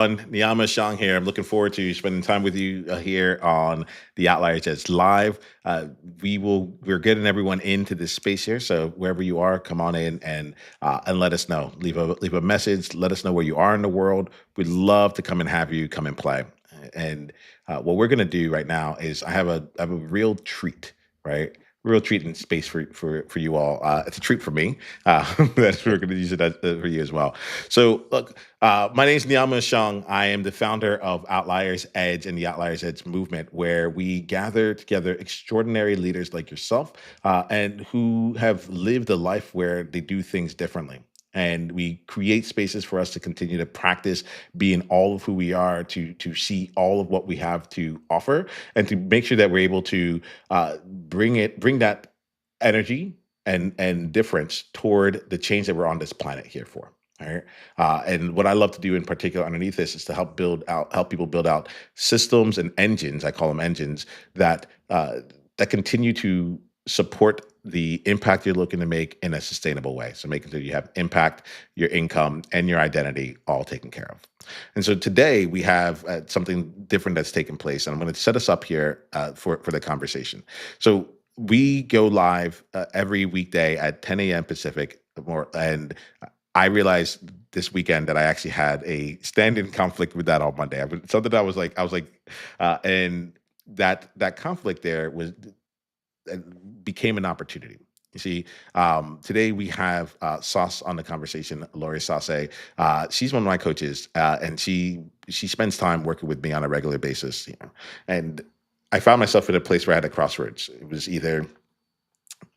Niiamah Ashong here. I'm looking forward to spending time with you here on the Outliers Edge Live. We're getting everyone into this space here, so wherever you are, come on in and let us know. Leave a message. Let us know where you are in the world. We'd love to come and have you come and play. And what we're going to do right now is I have a real treat, right? Real treat in space for you all. It's a treat for me. That's we're going to use it for you as well. So look, my name is Niiamah Ashong. I am the founder of Outliers Edge and the Outliers Edge movement, where we gather together extraordinary leaders like yourself and who have lived a life where they do things differently. And we create spaces for us to continue to practice being all of who we are, to see all of what we have to offer, and to make sure that we're able to bring that energy and difference toward the change that we're on this planet here for. All right. And what I love to do in particular underneath this is to help people build out systems and engines. I call them engines that continue to support the impact you're looking to make in a sustainable way. So making sure you have impact, your income, and your identity all taken care of. And so today we have something different that's taken place, and I'm going to set us up here for the conversation. So we go live every weekday at 10 a.m. Pacific, and I realized this weekend that I actually had a stand-in conflict with that on Monday. Something that and that conflict there uh, became an opportunity. You see, today we have Sauce on the conversation, Lori Sase. She's one of my coaches, and she spends time working with me on a regular basis. And I found myself in a place where I had a crossroads. It was either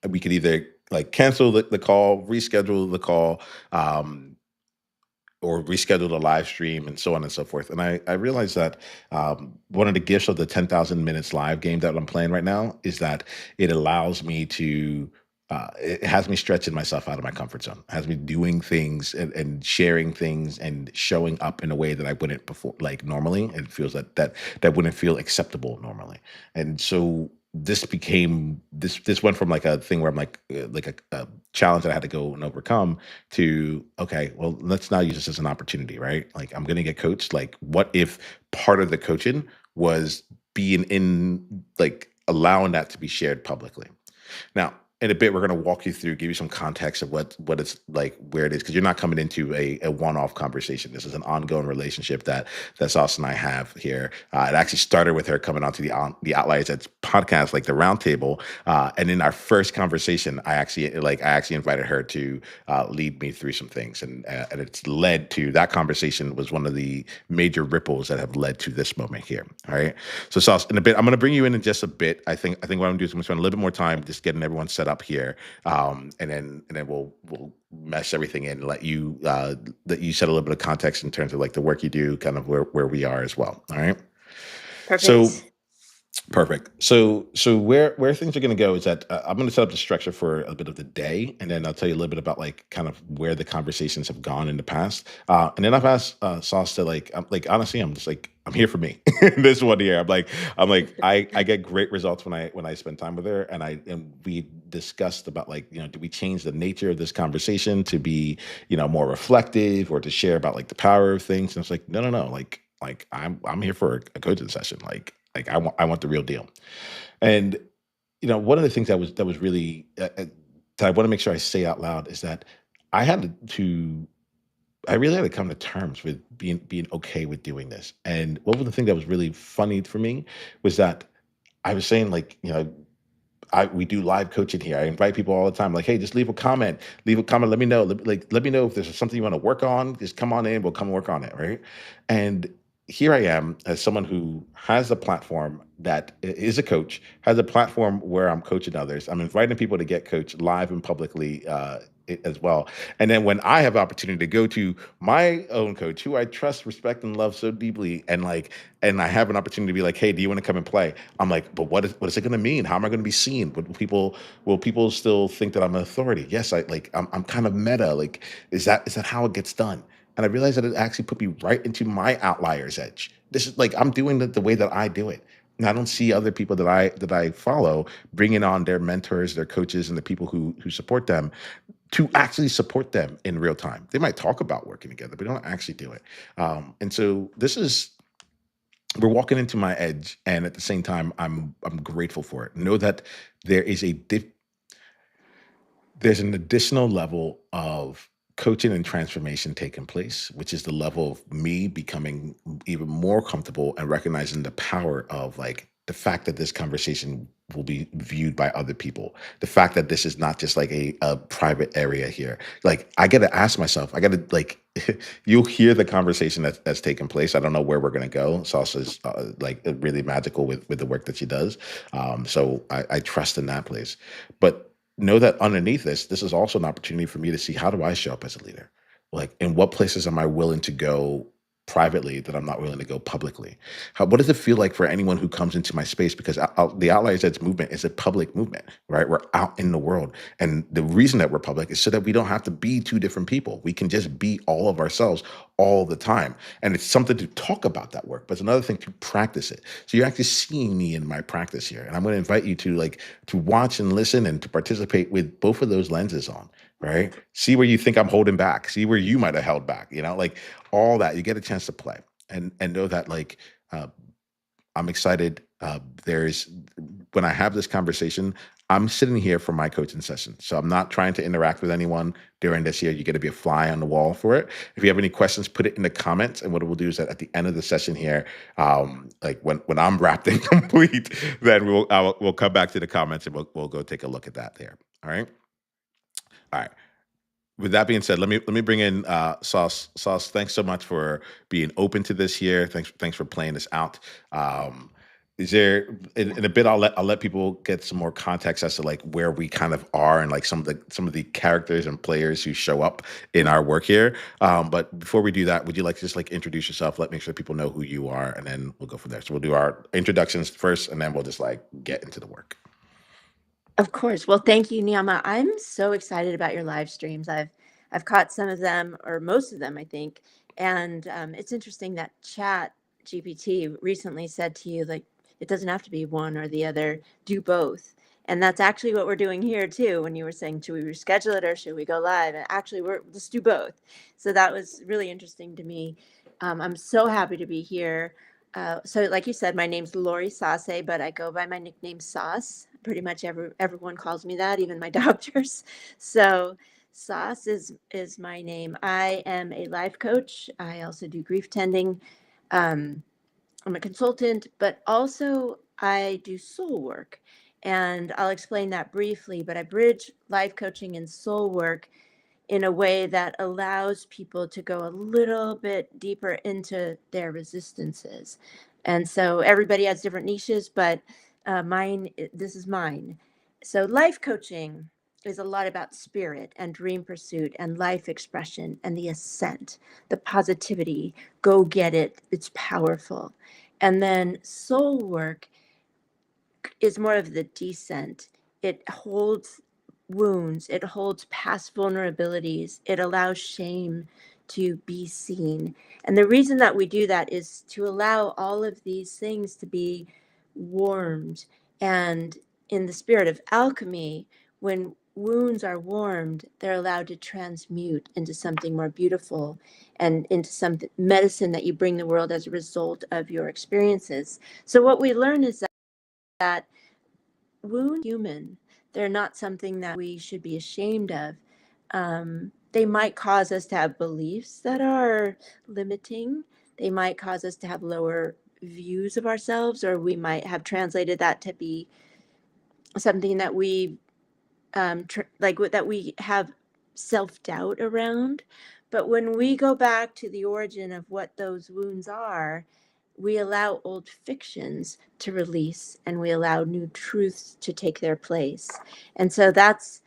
we could either like cancel the call, reschedule the call, um, or reschedule the live stream, and so on and so forth. And I realized that one of the gifts of the 10,000 minutes live game that I'm playing right now is that it allows me to. It has me stretching myself out of my comfort zone. It has me doing things and sharing things and showing up in a way that I wouldn't before, like normally. It feels that wouldn't feel acceptable normally. And so this went from like a thing where I'm like a challenge that I had to go and overcome to, okay, well, let's now use this as an opportunity, right? Like, I'm going to get coached. Like, what if part of the coaching was being in, like, allowing that to be shared publicly? Now, in a bit, we're going to walk you through, give you some context of what it's like, where it is, because you're not coming into a one-off conversation. This is an ongoing relationship that Sauce and I have here. It actually started with her coming onto the Outliers Edge podcast, like the roundtable. And in our first conversation, I actually invited her to lead me through some things, and it's led to that conversation was one of the major ripples that have led to this moment here. All right. So, Sauce, in a bit, I'm going to bring you in just a bit. I think what I'm going to do is I'm going to spend a little bit more time just getting everyone set up here, and then we'll mesh everything in and let you set a little bit of context in terms of like the work you do, kind of where we are as well. All right. So Perfect. perfect. So where things are going to go is that I'm going to set up the structure for a bit of the day, and then I'll tell you a little bit about like kind of where the conversations have gone in the past. And then I've asked Sauce to like honestly, I'm just like I'm here for me. This one year, I get great results when I spend time with her, and we discussed about like do we change the nature of this conversation to be more reflective or to share about like the power of things? And it's like no, like I'm here for a coaching session, like I want the real deal. And one of the things that was really that I want to make sure I say out loud is that I had to I really had to come to terms with being okay with doing this. And what was the thing that was really funny for me was that I was saying like, we do live coaching here. I invite people all the time, like, hey, just leave a comment, let me know. Let me know if there's something you want to work on. Just come on in, we'll come work on it, right? And here I am as someone who has a platform that is a coach, has a platform where I'm coaching others. I'm inviting people to get coached live and publicly as well. And then when I have opportunity to go to my own coach, who I trust, respect, and love so deeply, and I have an opportunity to be like, hey, do you want to come and play? I'm like, but what is it going to mean? How am I going to be seen? Will people still think that I'm an authority? Yes, I'm kind of meta. Like, is that how it gets done? And I realized that it actually put me right into my outliers edge. This is like I'm doing it the way that I do it. And I don't see other people that I follow bringing on their mentors, their coaches, and the people who support them to actually support them in real time. They might talk about working together, but they don't actually do it. And so this is we're walking into my edge, and at the same time, I'm grateful for it. Know that there is there's an additional level of coaching and transformation taking place, which is the level of me becoming even more comfortable and recognizing the power of like the fact that this conversation will be viewed by other people. The fact that this is not just like a private area here. Like I got to ask myself, I got to like, you'll hear the conversation that's taking place. I don't know where we're going to go. Salsa's like really magical with the work that she does. So I trust in that place. But know that underneath this is also an opportunity for me to see how do I show up as a leader? Like, in what places am I willing to go privately that I'm not willing to go publicly? What does it feel like for anyone who comes into my space? Because the Outliers Edge movement is a public movement, right? We're out in the world. And the reason that we're public is so that we don't have to be two different people. We can just be all of ourselves all the time. And it's something to talk about that work, but it's another thing to practice it. So you're actually seeing me in my practice here. And I'm going to invite you to like to watch and listen and to participate with both of those lenses on, right? See where you think I'm holding back. See where you might have held back, like all that. You get a chance to play and know that like uh, I'm excited. There's when I have this conversation, I'm sitting here for my coaching session. So I'm not trying to interact with anyone during this year. You get to be a fly on the wall for it. If you have any questions, put it in the comments. And what we'll do is that at the end of the session here, like when I'm wrapped and complete, then we'll come back to the comments and we'll go take a look at that there. All right. All right. With that being said, let me bring in Sauce. Sauce, thanks so much for being open to this here. Thanks for playing this out. Um, is there in a bit? I'll let people get some more context as to like where we kind of are and like some of the characters and players who show up in our work here. But before we do that, would you like to just like introduce yourself? Let make sure people know who you are, and then we'll go from there. So we'll do our introductions first, and then we'll just like get into the work. Of course. Well, thank you, Niiamah. I'm so excited about your live streams. I've caught some of them, or most of them, I think. And it's interesting that Chat GPT recently said to you, like, it doesn't have to be one or the other. Do both. And that's actually what we're doing here too. When you were saying, should we reschedule it or should we go live? And actually, let's do both. So that was really interesting to me. I'm so happy to be here. So, like you said, my name's Lori Sase, but I go by my nickname Sauce. Pretty much everyone calls me that, even my doctors. So, Sauce is my name. I am a life coach. I also do grief tending. Um, I'm a consultant, but also I do soul work. And I'll explain that briefly, but I bridge life coaching and soul work in a way that allows people to go a little bit deeper into their resistances. And so everybody has different niches, but this is mine. So life coaching is a lot about spirit and dream pursuit and life expression and the ascent, the positivity, go get it, it's powerful. And then soul work is more of the descent. It holds wounds, it holds past vulnerabilities, it allows shame to be seen. And the reason that we do that is to allow all of these things to be warmed. And in the spirit of alchemy, when wounds are warmed, they're allowed to transmute into something more beautiful and into some medicine that you bring the world as a result of your experiences. So, what we learn is that wounds are human. They're not something that we should be ashamed of. They might cause us to have beliefs that are limiting. They might cause us to have lower views of ourselves, or we might have translated that to be something that that we have self doubt around. But when we go back to the origin of what those wounds are, we allow old fictions to release and we allow new truths to take their place. And so that's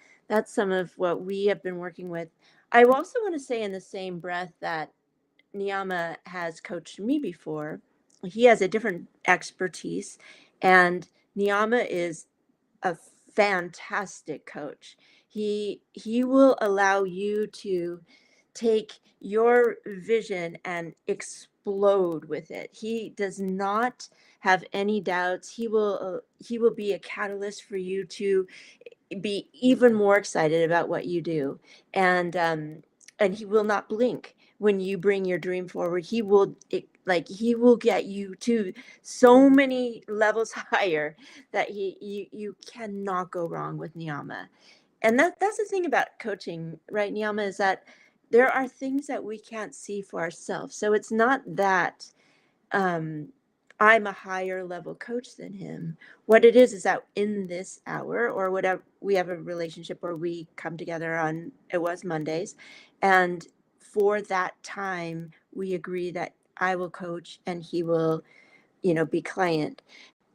some of what we have been working with. I also want to say in the same breath that Niiamah has coached me before. He has a different expertise, and Niiamah is a fantastic coach. He will allow you to take your vision and explode with it. He does not have any doubts. He will be a catalyst for you to be even more excited about what you do, and and he will not blink when you bring your dream forward. He will get you to so many levels higher that you cannot go wrong with Niiamah. And that's the thing about coaching, right, Niiamah, is that there are things that we can't see for ourselves. So it's not that um, I'm a higher level coach than him. What it is that in this hour or whatever, we have a relationship where we come together on, it was Mondays. And for that time, we agree that I will coach and he will, be client.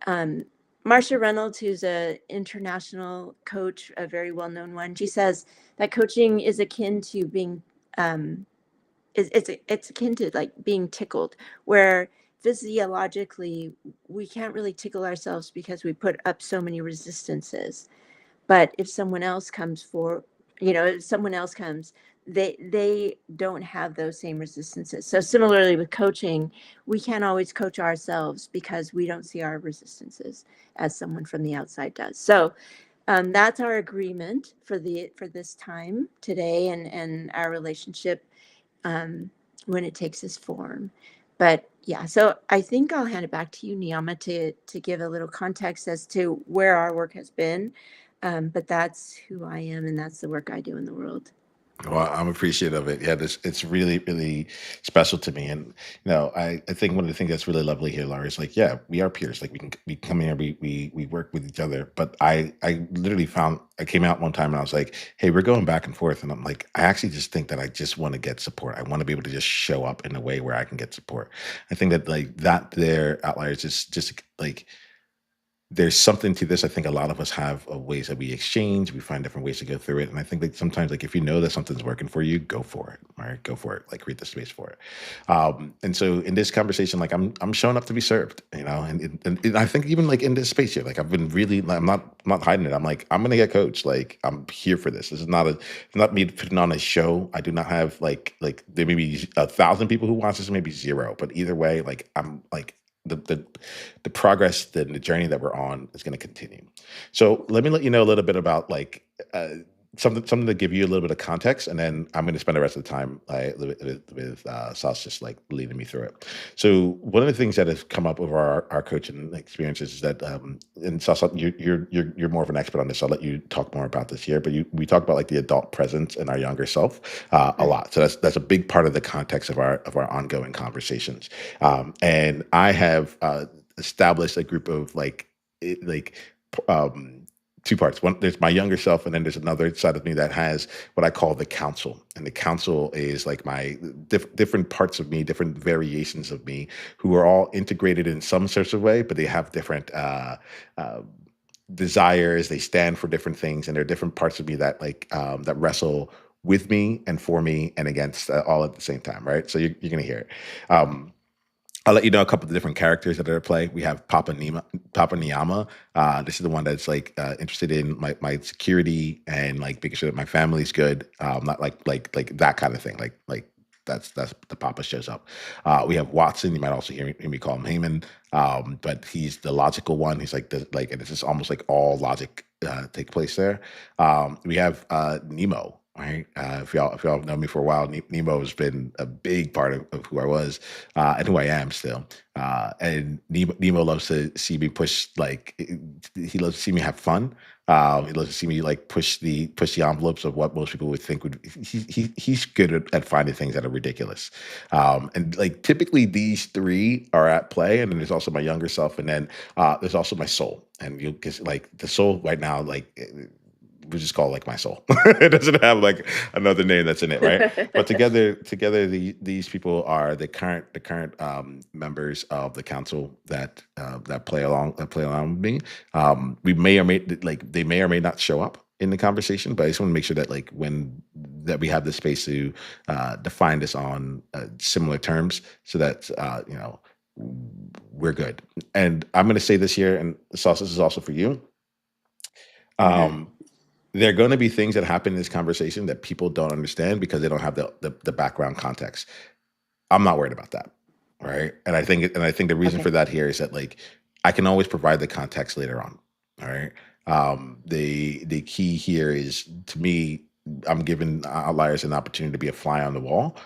Um, Marcia Reynolds, who's a international coach, a very well-known one, she says that coaching is akin to being um, it's akin to like being tickled, where physiologically we can't really tickle ourselves because we put up so many resistances. But if someone else comes for, if someone else comes, they don't have those same resistances. So similarly with coaching, we can't always coach ourselves because we don't see our resistances as someone from the outside does. So that's our agreement for this time today, and our relationship um, when it takes this form. But yeah, so I think I'll hand it back to you, Niiamah, to give a little context as to where our work has been. But that's who I am, and that's the work I do in the world. Well, I'm appreciative of it. Yeah, it's really, really special to me. And I think one of the things that's really lovely here, Laura, is like, yeah, we are peers. Like we come here, we work with each other. But I literally found I came out one time and I was like, hey, we're going back and forth, and I'm like, I actually just think that I just want to get support. I want to be able to just show up in a way where I can get support. I think that like that there outliers is just like there's something to this. I think a lot of us have ways that we exchange. We find different ways to go through it, and I think that sometimes, like if you know that something's working for you, go for it. All right, go for it. Like create the space for it. And so in this conversation, like I'm showing up to be served, and I think even like in this space here, like I've been really, like, I'm not hiding it. I'm like I'm gonna get coached. Like I'm here for this. This is not me putting on a show. I do not have like there may be 1,000 people who watch this, maybe zero, but either way, like I'm like the progress, the journey that we're on is going to continue. So let me let you know a little bit about like something to give you a little bit of context, and then I'm going to spend the rest of the time with Sase just like leading me through it. So one of the things that has come up over our coaching experiences is that, and Sase, you're more of an expert on this. I'll let you talk more about this here, but we talk about like the adult presence in our younger self a Right. lot. So that's a big part of the context of our ongoing conversations. And I have established a group of like um, two parts. One, there's my younger self, and then there's another side of me that has what I call the council. And the council is like my different parts of me, different variations of me, who are all integrated in some sorts of way, but they have different uh, desires. They stand for different things, and there are different parts of me that that wrestle with me and for me and against all at the same time. Right. So you're going to hear it. Um, I'll let you know a couple of the different characters that are at play. We have Papa Niiamah. This is the one that's like interested in my security and like making sure that my family's good. Not like that kind of thing. Like that's the Papa shows up. We have Watson. You might also hear me call him Heyman, but he's the logical one. He's like and it's just almost like all logic take place there. We have Nemo. Right. If y'all know me for a while, Nemo has been a big part of who I was and who I am still. And Nemo loves to see me push, like he loves to see me have fun. He loves to see me like push the envelopes of what most people would think would. He's good at finding things that are ridiculous. And like typically these three are at play, and then there's also my younger self, and then there's also my soul. And you because like the soul right now, like we just call it like my soul. It doesn't have like another name that's in it, right? But together, these people are the current members of the council that play along with me. We may or may like they may or may not show up in the conversation, but I just want to make sure that like when that we have the space to define this on similar terms, so that we're good. And I'm going to say this here, and Sauce, this is also for you. Hmm. Um, there are going to be things that happen in this conversation that people don't understand because they don't have the background context. I'm not worried about that. right? And I think the reason Okay. for that here is that like I can always provide the context later on. All right. The key here is to me, I'm giving outliers an opportunity to be a fly on the wall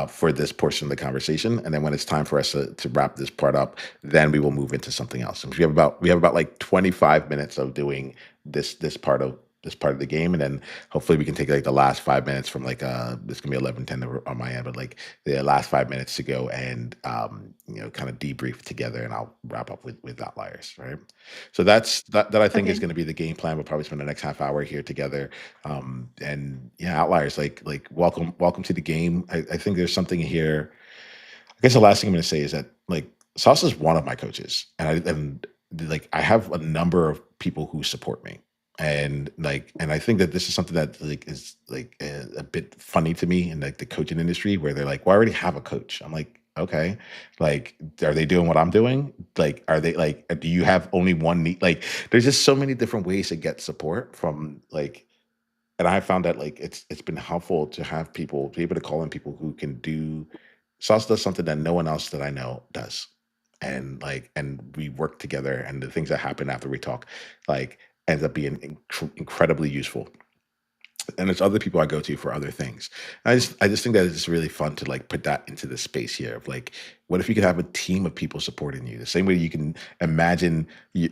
for this portion of the conversation, and then when it's time for us to wrap this part up, then we will move into something else. And we have about like 25 minutes of doing this part of the game, and then hopefully we can take like the last 5 minutes from like this can be 11:10 on my end, but like the last 5 minutes to go and kind of debrief together, and I'll wrap up with outliers, right? So that I think is Okay. going to be the game plan. We'll probably spend the next half hour here together, and yeah, outliers like welcome to the game. I think there's something here. I guess the last thing I'm going to say is that like Sauce is one of my coaches, and like I have a number of people who support me, and I think that this is something that like is like a bit funny to me in like the coaching industry where they're like, "Well, I already have a coach." I'm like, okay, like are they doing what I'm doing? Like, are they like? Do you have only one need? Like, there's just so many different ways to get support from like and I found that like it's been helpful to have people to be able to call in people who can do Sauce does something that no one else that I know does. And we work together and the things that happen after we talk like ends up being incredibly useful, and there's other people I go to for other things. I just think that it's really fun to like put that into the space here of like, what if you could have a team of people supporting you? The same way you can imagine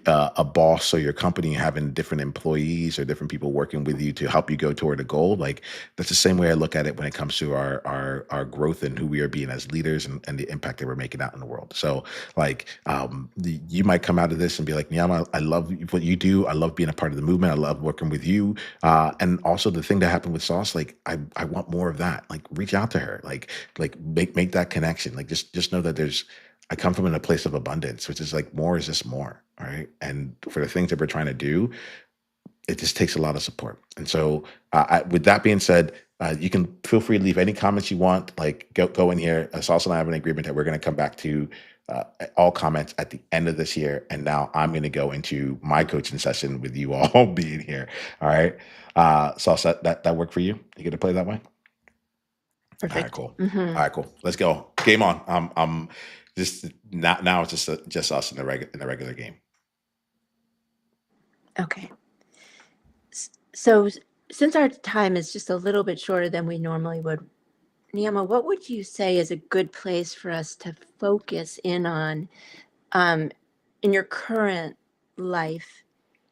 a boss or your company having different employees or different people working with you to help you go toward a goal. Like that's the same way I look at it when it comes to our growth and who we are being as leaders and the impact that we're making out in the world. So like you might come out of this and be like, Niiamah, I love what you do. I love being a part of the movement. I love working with you, and also the thing that happened with Sauce, like I want more of that. Like reach out to her, like make that connection. Like just know that I come from in a place of abundance, which is like more is just more, all right. And for the things that we're trying to do, it just takes a lot of support. And so, with that being said, you can feel free to leave any comments you want. Like go in here. Sauce and I have an agreement that we're going to come back to uh, all comments at the end of this year. And now I'm going to go into my coaching session with you all being here. All right. Sauce, that work for you? You get to play that way? All right, Perfect. cool. Hmm. All right, cool. Let's go. Game on. Just now. It's just us in the regular game. Okay. So since our time is just a little bit shorter than we normally would, Niama, what would you say is a good place for us to focus in on um, in your current life?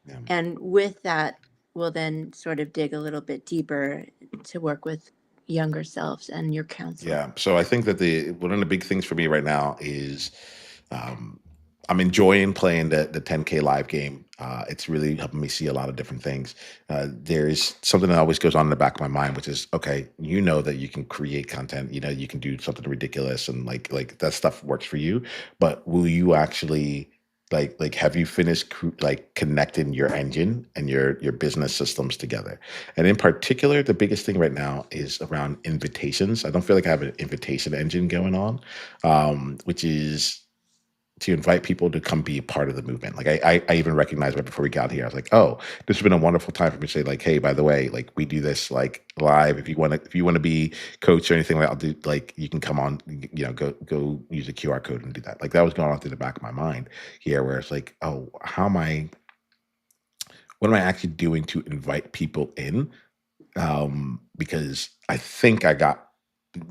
Yeah. And with that, we'll then sort of dig a little bit deeper to work with younger selves and your counsel. Yeah. So I think that the one of the big things for me right now is um, I'm enjoying playing the 10K live game. It's really helping me see a lot of different things. There's something that always goes on in the back of my mind, which is okay. You know that you can create content. You know you can do something ridiculous, and like that stuff works for you. But will you actually like have you finished like connecting your engine and your business systems together? And in particular, the biggest thing right now is around invitations. I don't feel like I have an invitation engine going on, which is to invite people to come be a part of the movement. Like I even recognized right before we got here, I was like, oh, this has been a wonderful time for me to say, like, hey, by the way, like we do this like live. If you want to be coach or anything like I'll do like you can come on, go use a QR code and do that. Like that was going on through the back of my mind here, where it's like, oh, what am I actually doing to invite people in? Because I think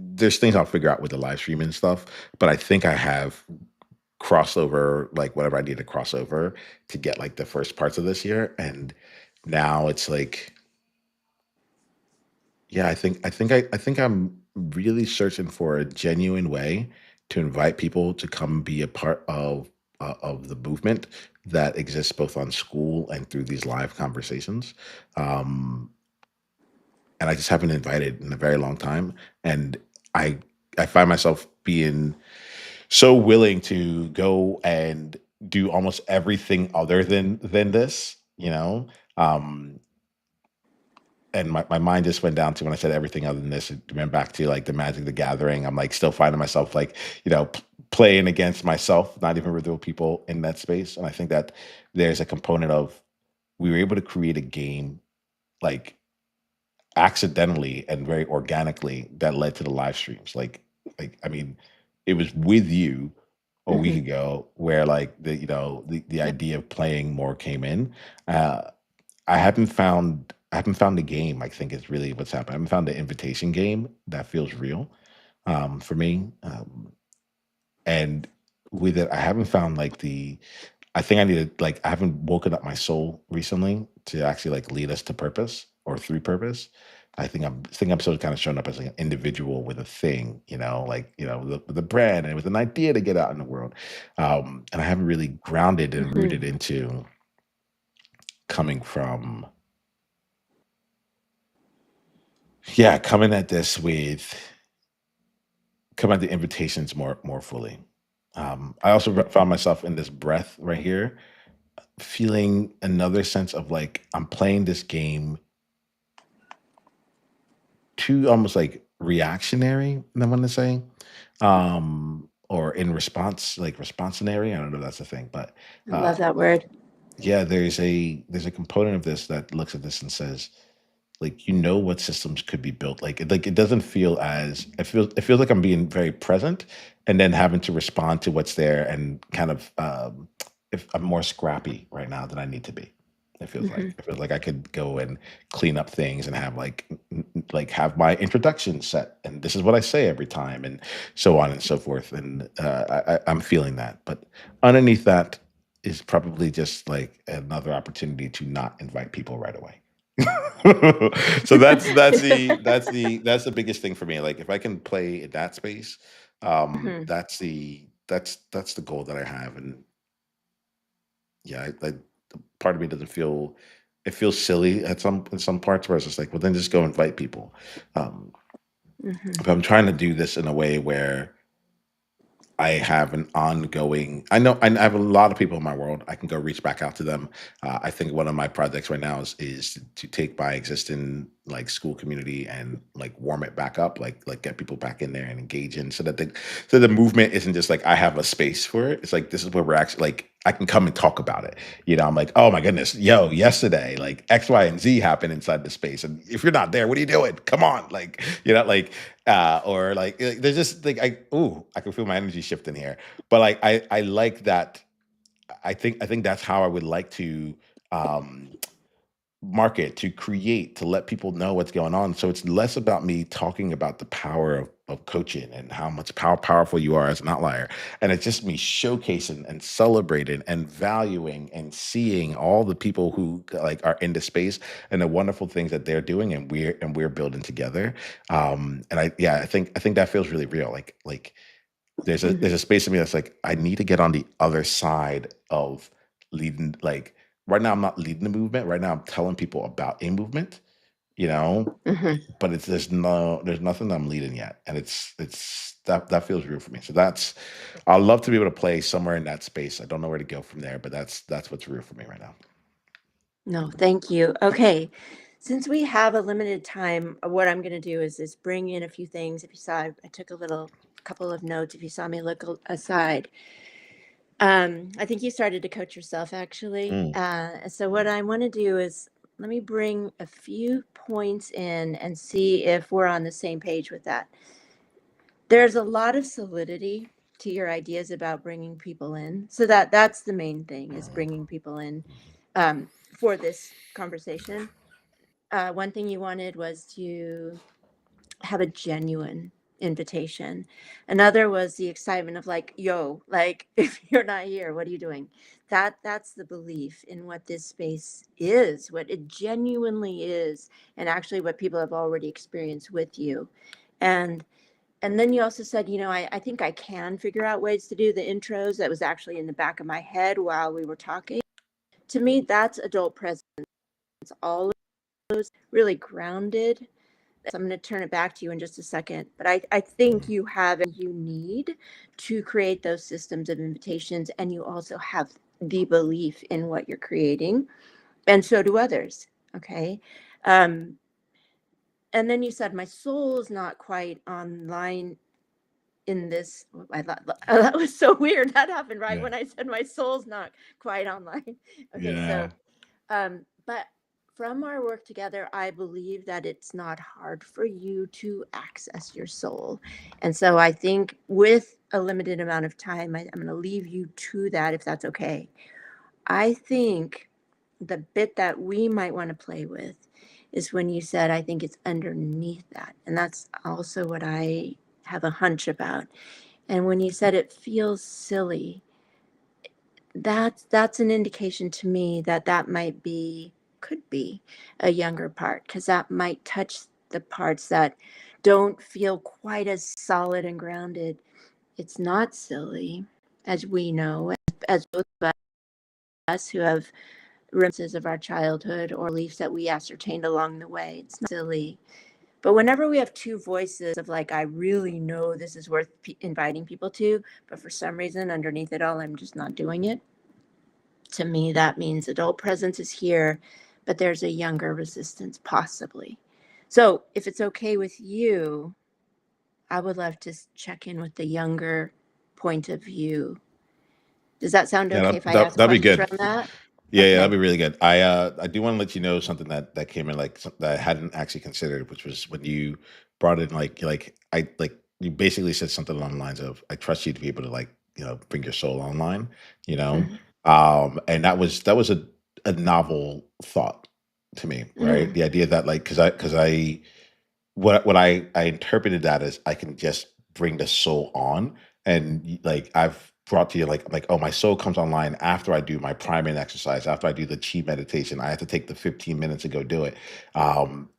there's things I'll figure out with the live stream and stuff, but I think I have crossover, like whatever I need to cross over to get like the first parts of this year. And now it's like, yeah, I think I'm really searching for a genuine way to invite people to come be a part of the movement that exists both on school and through these live conversations. Um, and I just haven't invited in a very long time. And I I find myself being so willing to go and do almost everything other than this, Um, and my mind just went down to when I said everything other than this, it went back to like the Magic the Gathering. I'm like still finding myself like, playing against myself, not even with real people in that space. And I think that there's a component of we were able to create a game like accidentally and very organically that led to the live streams. Like I mean, it was with you a week Hmm. ago where like the idea of playing more came in. Uh, I haven't found the game. I think is really what's happened. I haven't found the invitation game that feels real for me. And with it, I haven't found like the. I think I need to like I haven't woken up my soul recently to actually like lead us to purpose or through purpose. I think I'm still kind of showing up as like an individual with a thing, like with a brand and with an idea to get out in the world. And I haven't really grounded and rooted Hmm. into coming from coming at this with come at the invitations more fully. I also found Hmm. myself in this breath right here, feeling another sense of like I'm playing this game too almost like reactionary, I want to say, or in response, like responsonary. I don't know if that's a thing, but I love uh, that word. yeah, there's a component of this that looks at this and says, like what systems could be built it doesn't feel as it feels like I'm being very present and then having to respond to what's there and kind of if I'm more scrappy right now than I need to be. Hmm. It feels like I could go and clean up things and have like have my introduction set and this is what I say every time and so on and so forth and I'm feeling that, but underneath that is probably just like another opportunity to not invite people right away. So that's the biggest thing for me. Like if I can play in that space, Hmm. that's the goal that I have. And yeah, part of me doesn't feel it feels silly at some in some parts where it's just like, well, then just go invite people. Um, Hmm. but I'm trying to do this in a way where I have an ongoing. I have a lot of people in my world. I can go reach back out to them. I think one of my projects right now is to take my existing like school community and like warm it back up, like get people back in there and engage in, so the movement isn't just like I have a space for it. It's like this is where we're actually like I can come and talk about it. I'm like, oh my goodness, yo, yesterday like X, Y, and Z happened inside the space, and if you're not there, what are you doing? Come on, like like or like there's just like I can feel my energy shifting here, but like I like that. I think that's how I would like to um market, to create, to let people know what's going on. So it's less about me talking about the power of coaching and how much powerful you are as an outlier. And it's just me showcasing and celebrating and valuing and seeing all the people who like are in the space and the wonderful things that they're doing and we're building together. And I think that feels really real. Like there's a space in me that's like I need to get on the other side of leading. Like right now, I'm not leading the movement. Right now, I'm telling people about a movement. You know, Hmm. but there's nothing I'm leading yet, and it's that feels real for me. So that's I'd love to be able to play somewhere in that space. I don't know where to go from there, but that's what's real for me right now. No, thank you. Okay. Since we have a limited time, what I'm going to do is bring in a few things. If you saw, I took a little couple of notes. If you saw me look aside, I think you started to coach yourself actually. Mm. So what I want to do is let me bring a few points in and see if we're on the same page with that. There's a lot of solidity to your ideas about bringing people in, so that's the main thing is bringing people in for this conversation. One thing you wanted was to have a genuine invitation. Another was the excitement of like, yo, like if you're not here, what are you doing? That's the belief in what this space is, what it genuinely is, and actually what people have already experienced with you. And and then you also said, I think I can figure out ways to do the intros. That was actually in the back of my head while we were talking. To me, that's adult presence. All really grounded. So I'm going to turn it back to you in just a second. But I think you have you need to create those systems of invitations, and you also have the belief in what you're creating, and so do others. Okay. Um, and then you said, my soul is not quite online in this. I thought that was so weird. That happened right Yeah. when I said my soul's not quite online. Okay. So Yeah. but from our work together, I believe that it's not hard for you to access your soul. And so I think with a limited amount of time. I'm going to leave you to that if that's okay. I think the bit that we might want to play with is when you said, I think it's underneath that. And that's also what I have a hunch about. And when you said it feels silly, that's an indication to me that that might be, could be a younger part, because that might touch the parts that don't feel quite as solid and grounded. It's not silly, as we know, as both of us who have remembrances of our childhood or beliefs that we ascertained along the way. It's not silly. But whenever we have two voices of like, I really know this is worth inviting people to, but for some reason underneath it all, I'm just not doing it. To me, that means adult presence is here, but there's a younger resistance possibly. So if it's okay with you, I would love to check in with the younger point of view. Does that sound Yeah, okay if I ask that'd be questions good. around that? Yeah, yeah, that'd Okay. be really good. I do want to let you know something that came in like that I hadn't actually considered, which was when you brought in like you basically said something along the lines of I trust you to be able to like bring your soul online, you know, Mm-hmm. and that was a novel thought to me, right? Mm-hmm. The idea that like because I what I interpreted that as I can just bring the soul on, and like I've brought to you like oh, my soul comes online after I do my priming exercise, after I do the chi meditation. I have to take the 15 minutes to go do it.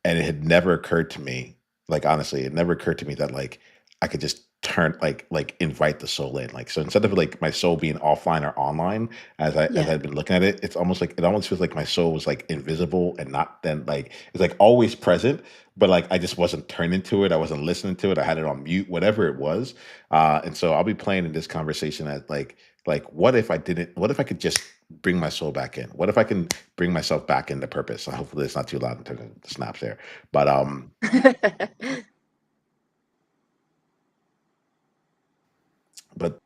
And it had never occurred to me, like honestly, it never occurred to me that like I could just turn like invite the soul in. Like so instead of like my soul being offline or online as Yeah. I've been looking at it, it's almost like it almost feels like my soul was like invisible and not then like it's like always present, but like I just wasn't turning to it. I wasn't listening to it. I had it on mute, whatever it was. And so I'll be playing in this conversation at like what if I didn't? What if I could just bring my soul back in? What if I can bring myself back into purpose? So hopefully it's not too loud in terms of the snaps there. But but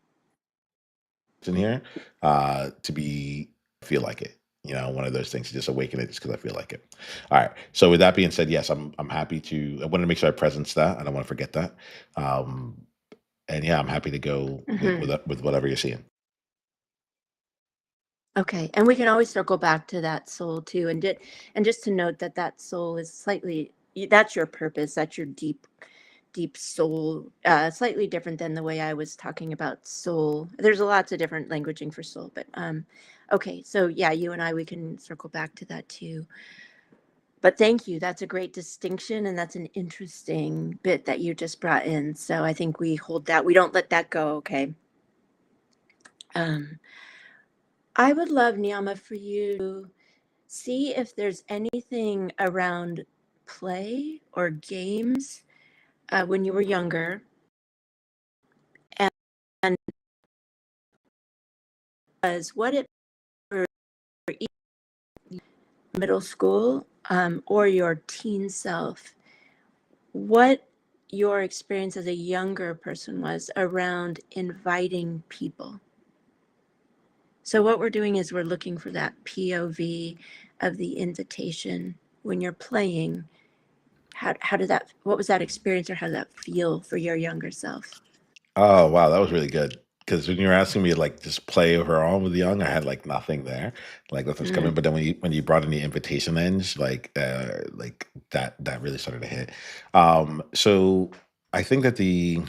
in here to be feel like it. One of those things to just awaken it just because I feel like it. All right. So with that being said, yes, I'm happy to. I wanted to make sure I presence that. I don't want to forget that. Um, and yeah, I'm happy to go Hmm. with whatever you're seeing. Okay, and we can always circle back to that soul too, and just to note that that soul is slightly, that's your purpose, that's your deep soul, slightly different than the way I was talking about soul. There's lots of different languaging for soul, but okay, so yeah, you and I, we can circle back to that too. But thank you, that's a great distinction, and that's an interesting bit that you just brought in. So I think we hold that, we don't let that go. Okay. Um, I would love, Niiamah, for you see if there's anything around play or games when you were younger, and, and as what it for middle school or your teen self, what your experience as a younger person was around inviting people. So what we're doing is we're looking for that POV of the invitation when you're playing. How did that, what was that experience, or how did that feel for your younger self? Oh wow, that was really good. Because when you were asking me to, like just play over on with young, I had like nothing there, like nothing's coming. Mm, But then when you brought in the invitation ends, like that really started to hit. So I think that the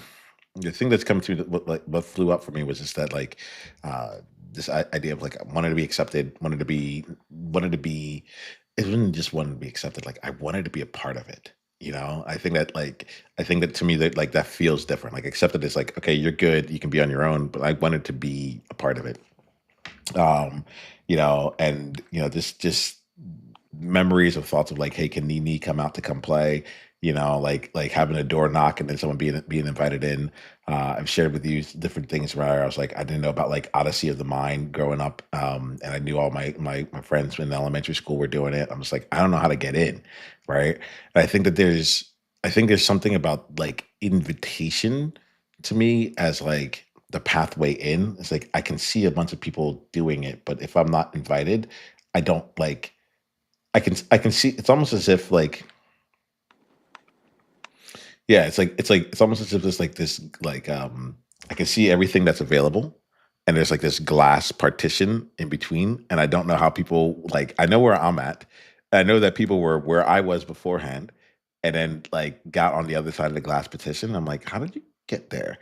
thing that's come through what flew up for me was just that like uh this idea of like I wanted to be accepted, wanted to be it wasn't just wanted to be accepted, like I wanted to be a part of it. I think that to me that like that feels different. Like accepted is like, okay, you're good, you can be on your own, but I wanted to be a part of it. um and just memories of thoughts of like, hey, can Nini come out to come play? Like having a door knock and then someone being invited in. I've shared with you different things where I was like, I didn't know about like Odyssey of the Mind growing up, and I knew all my friends in elementary school were doing it. I'm just like, I don't know how to get in, right? And I think there's something about like invitation to me as like the pathway in. It's like I can see a bunch of people doing it, but if I'm not invited, I don't like I can see it's almost as if like yeah, it's almost as if there's like this like I can see everything that's available, and there's like this glass partition in between, and I don't know how people like. I know where I'm at. I know that people were where I was beforehand, and then like got on the other side of the glass partition. I'm like, how did you get there?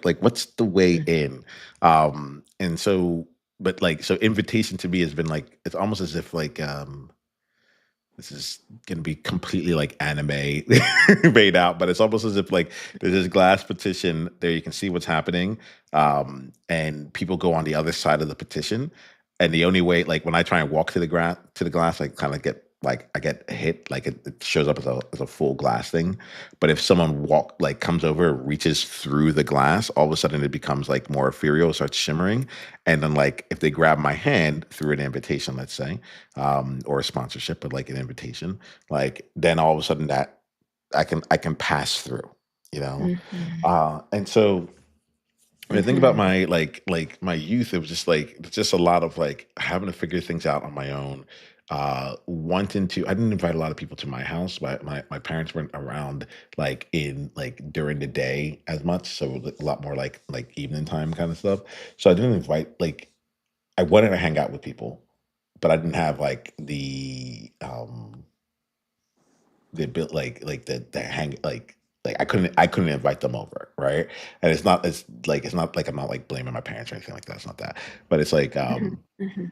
Like what's the way Mm, in? And so, but like, so invitation to me has been like it's almost as if like this is gonna be completely like anime made out, but it's almost as if like there's this glass petition there. You can see what's happening, and people go on the other side of the petition. And the only way, like when I try and walk to the glass, I kind of get like I get hit, like it shows up as a full glass thing. But if someone comes over, reaches through the glass, all of a sudden it becomes like more ethereal, starts shimmering. And then like if they grab my hand through an invitation, let's say, or a sponsorship, but like an invitation, like then all of a sudden that I can pass through, you know. mhm, And so when I think about mhm, my my youth, it was just a lot of like having to figure things out on my own. Wanting to, I didn't invite a lot of people to my house. My parents weren't around like in like during the day as much, so it was a lot more like evening time kind of stuff. So I didn't invite like I wanted to hang out with people, but I didn't have like the ability the hang like I couldn't invite them over, right? And it's not like I'm not like blaming my parents or anything like that. It's not that. But it's mhm, mhm,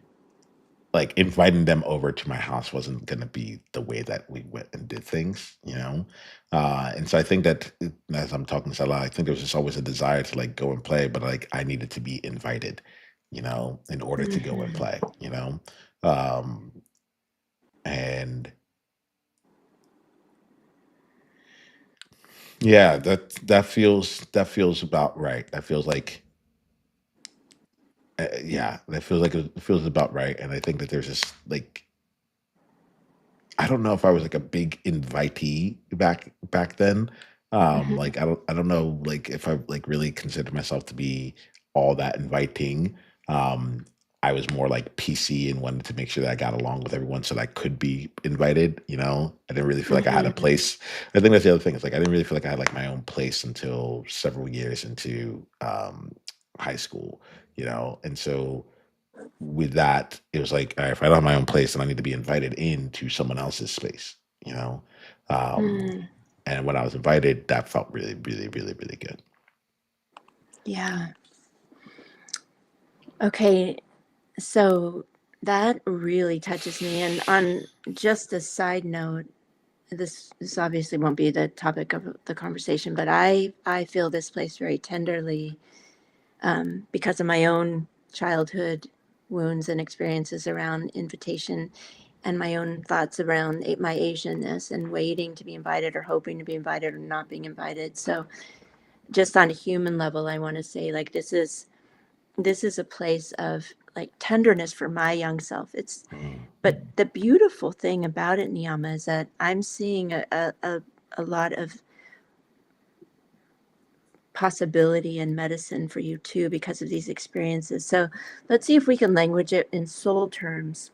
like inviting them over to my house wasn't gonna be the way that we went and did things, you know? And so I think that as I'm talking this out loud, I think there was just always a desire to like go and play, but like I needed to be invited, in order to go and mhm, play, Um and yeah, that feels about right. That feels like yeah, that feels like it feels about right. And I think that there's just like I don't know if I was like a big invitee back then. mhm, Like I don't know like if I like really considered myself to be all that inviting. Um, I was more like PC and wanted to make sure that I got along with everyone so that I could be invited. I didn't really feel like I had a mhm, place. I think that's the other thing. It's like I didn't really feel like I had like my own place until several years into high school. And so with that, it was like, all right, if I don't have my own place, then I need to be invited into someone else's space, you know? Um, mm, and when I was invited, that felt really, really, really, really good. yeah. Okay, so that really touches me. And on just a side note, this obviously won't be the topic of the conversation, but I feel this place very tenderly, because of my own childhood wounds and experiences around invitation, and my own thoughts around my Asianness and waiting to be invited or hoping to be invited or not being invited. So just on a human level, I want to say like this is a place of like tenderness for my young self. It's Mm. But the beautiful thing about it, Niiamah, is that I'm seeing a lot of possibility in medicine for you too because of these experiences. So let's see if we can language it in soul terms.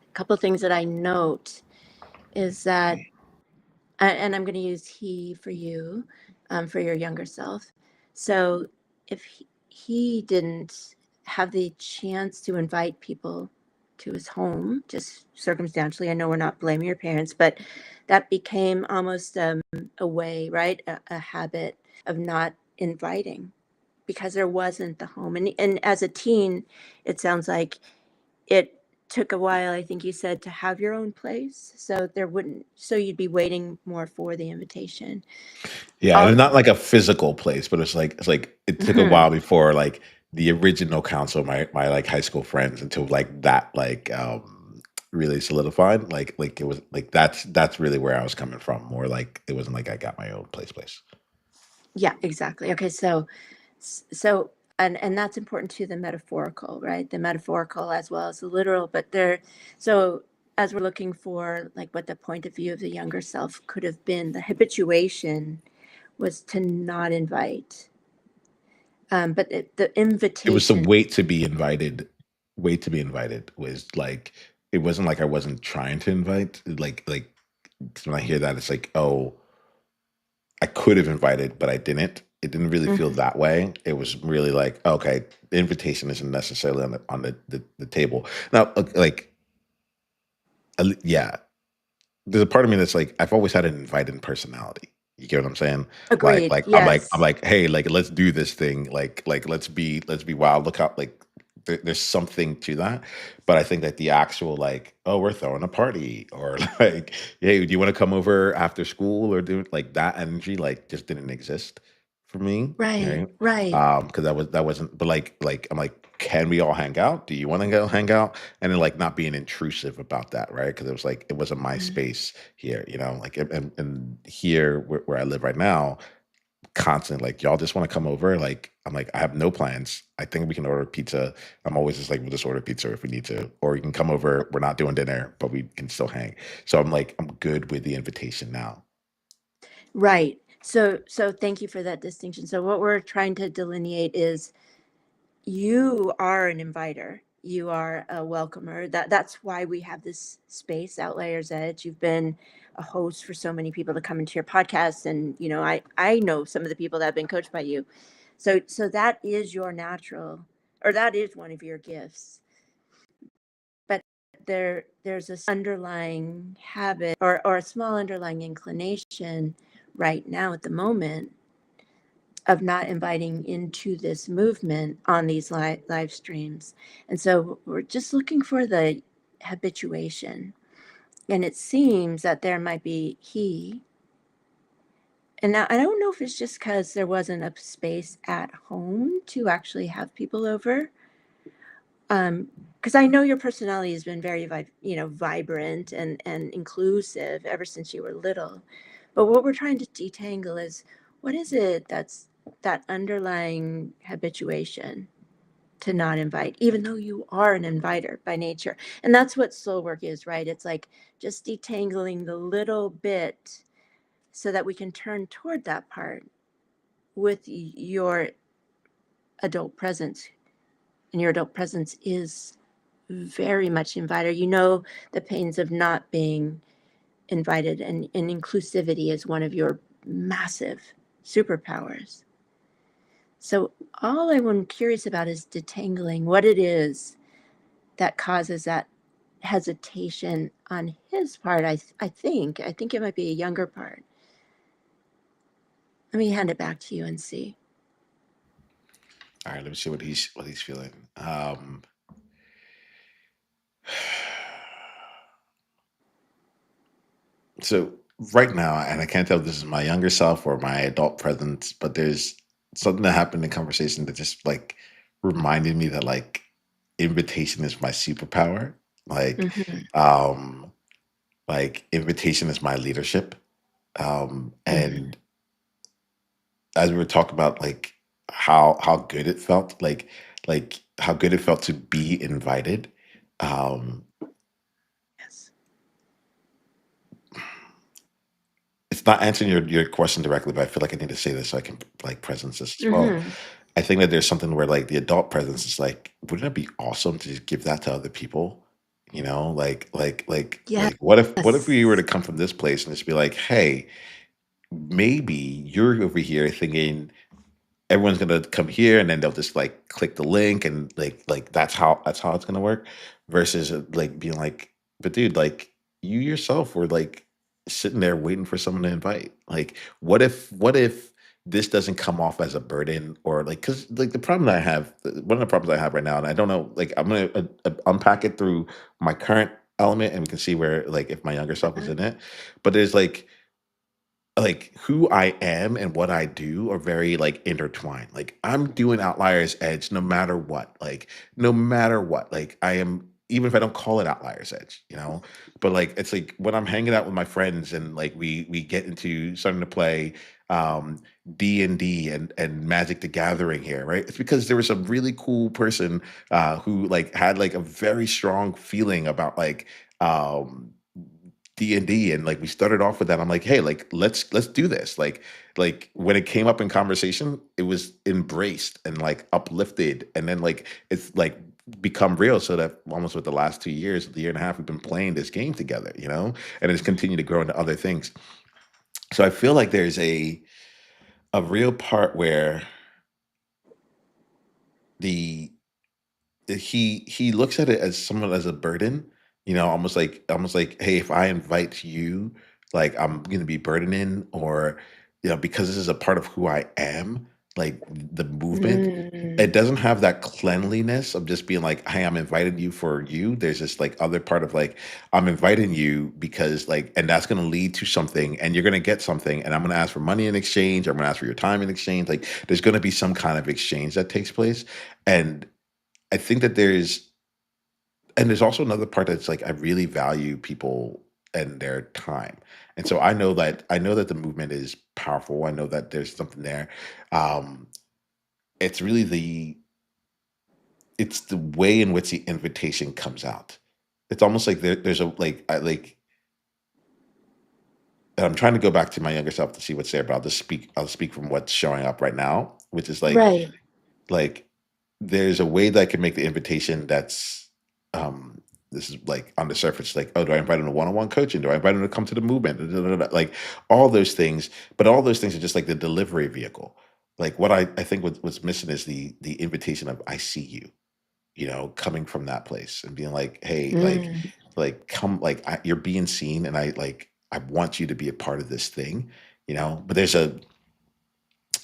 A couple of things that I note is that, and I'm going to use he for you, for your younger self. So if he didn't have the chance to invite people to his home, just circumstantially, I know we're not blaming your parents, but that became almost a way, right? A habit of not inviting because there wasn't the home. And as a teen, it sounds like it took a while, I think you said, to have your own place. So you'd be waiting more for the invitation. Yeah, and All, it's not like a physical place, but it's like it took a mhm. while before like the original council of my like high school friends until like that really solidified. Like it was like that's really where I was coming from. More like it wasn't like I got my own place. Yeah, exactly. Okay, so and that's important to the metaphorical, right? The metaphorical as well as the literal, but so as we're looking for like what the point of view of the younger self could have been, the habituation was to not invite. But the It was the invitation, wait to be invited was like it wasn't like I wasn't trying to invite. Like when I hear that, it's like, oh, I could have invited, but I didn't. It didn't really feel Mhm. that way. It was really like, okay, the invitation isn't necessarily on the table. Now, like, yeah, there's a part of me that's like, I've always had an inviting personality. You get what I'm saying? Agreed. I'm Yes. like, hey, like let's do this thing. Like let's be wild. Look out, like there's something to that. But I think that the actual like, oh, we're throwing a party, or like, hey, do you want to come over after school, or do like that energy like just didn't exist for me, Right. right? Right. Because that wasn't. But like I'm like, can we all hang out? Do you want to go hang out? And then like not being intrusive about that, right? Because it was like it wasn't my Mhm. space here, like and here where I live right now, constant like y'all just want to come over. Like I'm like I have no plans. I think we can order pizza. I'm always just like we'll just order pizza if we need to, or you can come over. We're not doing dinner, but we can still hang. So I'm like I'm good with the invitation now. Right. So thank you for that distinction. So what we're trying to delineate is you are an inviter. You are a welcomer. That's why we have this space, Outliers Edge. You've been a host for so many people to come into your podcast, and I know some of the people that have been coached by you. So that is your natural, or that is one of your gifts. But there's a underlying habit, or a small underlying inclination right now at the moment of not inviting into this movement on these live streams. And so we're just looking for the habituation. And it seems that there might be and now I don't know if it's just because there wasn't a space at home to actually have people over. Because I know your personality has been very, vibrant and inclusive ever since you were little. But what we're trying to detangle is, what is it that's that underlying habituation to not invite, even though you are an inviter by nature. And that's what soul work is, right? It's like just detangling the little bit so that we can turn toward that part with your adult presence. And your adult presence is very much inviter. You know the pains of not being invited, and inclusivity is one of your massive superpowers. So all I'm curious about is detangling what it is that causes that hesitation on his part. I think it might be a younger part. Let me hand it back to you and see. All right, let me see what he's feeling. So right now, and I can't tell if this is my younger self or my adult presence, but there's something that happened in conversation that just like reminded me that like invitation is my superpower. Like, Mm-hmm. um, like invitation is my leadership. Mm-hmm. And as we were talking about like how good it felt, like how good it felt to be invited. Um, Yes. it's not answering your question directly, but I feel like I need to say this so I can like presence this as well. Mm-hmm. I think that there's something where like the adult presence is like, wouldn't it be awesome to just give that to other people? Like what if we were to Yes. come from this place and just be like, hey, maybe you're over here thinking everyone's gonna come here and then they'll just like click the link and like that's how it's gonna work versus like being like but dude like you yourself were like sitting there waiting for someone to invite like what if this doesn't come off as a burden or like because like the problem that I have one of the problems I have right now and I don't know like I'm gonna unpack it through my current element and we can see where like if my younger self is Uh-huh. in it but there's like who I am and what I do are very like intertwined. Like I'm doing Outliers Edge no matter what. Like no matter what. Like I am even if I don't call it Outliers Edge, But like it's like when I'm hanging out with my friends and like we get into starting to play um D&D and Magic the Gathering here, right? It's because there was a really cool person who like had like a very strong feeling about um D&D and like we started off with that. I'm like, hey, like let's do this. Like when it came up in conversation, it was embraced and like uplifted and then like it's like become real so that almost with the last 2 years, the year and a half we've been playing this game together, and it's continued to grow into other things. So I feel like there's a real part where the he looks at it as someone as a burden, almost like, hey, if I invite you, like I'm gonna be burdening, or because this is a part of who I am, like the movement. It Mm, doesn't have that cleanliness of just being like, hey, I'm inviting you for you. There's this like other part of like, I'm inviting you because like, and that's gonna lead to something, and you're gonna get something, and I'm gonna ask for money in exchange, or I'm gonna ask for your time in exchange. Like there's gonna be some kind of exchange that takes place. And I think that there's also another part that's like I really value people and their time. And so I know that the movement is powerful. I know that there's something there. Um, it's really it's the way in which the invitation comes out. It's almost like there's a like I like and I'm trying to go back to my younger self to see what's there, but I'll speak from what's showing up right now, which is right. like there's a way that I can make the invitation that's this is like on the surface, like, oh, do I invite them to one-on-one coaching? Do I invite them to come to the movement? Da, da, da, da. Like all those things, but all those things are just like the delivery vehicle. Like what I think what's missing is the invitation of I see you, coming from that place and being like, hey, Mm. come, like you're being seen, and I want you to be a part of this thing, But there's